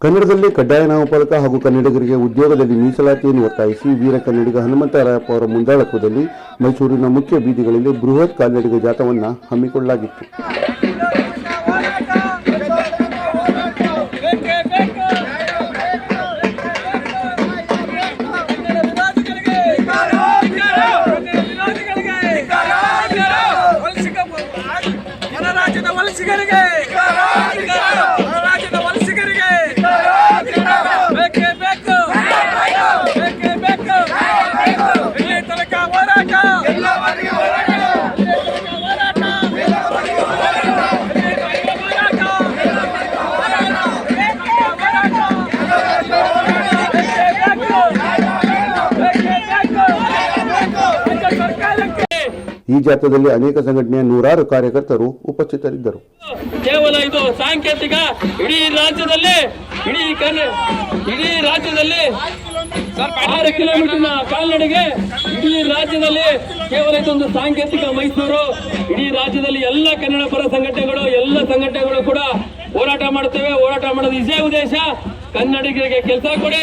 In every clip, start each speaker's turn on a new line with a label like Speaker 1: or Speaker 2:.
Speaker 1: ಕನ್ನಡದಲ್ಲಿ ಕಡ್ಡಾಯ ನಾಮಫಲಕ ಹಾಗೂ ಕನ್ನಡಿಗರಿಗೆ ಉದ್ಯೋಗದಲ್ಲಿ ಮೀಸಲಾತಿಯನ್ನು ಒತ್ತಾಯಿಸಿ ವೀರ ಕನ್ನಡಿಗ ಹನುಮಂತರಾಯಪ್ಪ ಅವರ ಮುಂದಾಳತ್ವದಲ್ಲಿ ಮೈಸೂರಿನ ಮುಖ್ಯ ಬೀದಿಗಳಲ್ಲಿ ಬೃಹತ್ ಕನ್ನಡಿಗ ಜಾಥಾವನ್ನು ಹಮ್ಮಿಕೊಳ್ಳಲಾಗಿತ್ತು. ಈ ಜಾಥಾದಲ್ಲಿ ಅನೇಕ ಸಂಘಟನೆಯ ನೂರಾರು ಕಾರ್ಯಕರ್ತರು ಉಪಸ್ಥಿತರಿದ್ದರು.
Speaker 2: ಕೇವಲ ಇದು ಸಾಂಕೇತಿಕ. ಇಡೀ ರಾಜ್ಯದಲ್ಲಿ 6 ಕಿಲೋಮೀಟರ್ನ ಕಾಲ್ನಡಿಗೆ ಇಡೀ ರಾಜ್ಯದಲ್ಲಿ ಕೇವಲ ಇದೊಂದು ಸಾಂಕೇತಿಕ. ಮೈಸೂರು ಇಡೀ ರಾಜ್ಯದಲ್ಲಿ ಎಲ್ಲ ಕನ್ನಡ ಪರ ಸಂಘಟನೆಗಳು ಕೂಡ ಹೋರಾಟ ಮಾಡುತ್ತೇವೆ. ಹೋರಾಟ ಮಾಡೋದು ಇದೇ ಉದ್ದೇಶ. ಕನ್ನಡಿಗರಿಗೆ ಕೆಲಸ ಕೊಡಿ.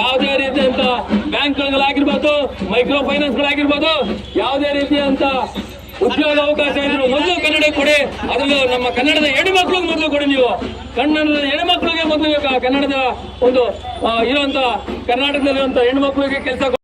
Speaker 2: ಯಾವುದೇ ರೀತಿಯಂತ ಬ್ಯಾಂಕ್ಗಳಾಗಿರ್ಬೋದು, ಮೈಕ್ರೋ ಫೈನಾನ್ಸ್ಗಳಾಗಿರ್ಬೋದು, ಯಾವುದೇ ರೀತಿಯಂತ ಉದ್ಯೋಗ ಅವಕಾಶ ಇದ್ರು ಮೊದಲು ಕನ್ನಡ ಕೊಡಿ. ಅದರಲ್ಲೂ ನಮ್ಮ ಕನ್ನಡದ ಹೆಣ್ಮಕ್ಳಿಗೆ ಮೊದಲು ಕೊಡಿ. ನೀವು ಕನ್ನಡದ ಹೆಣ್ಮಕ್ಳಿಗೆ ಮೊದಲು ಕನ್ನಡದ ಒಂದು ಇರುವಂತ ಕರ್ನಾಟಕದಲ್ಲಿರುವಂತ ಹೆಣ್ಮಕ್ಳಿಗೆ ಕೆಲಸ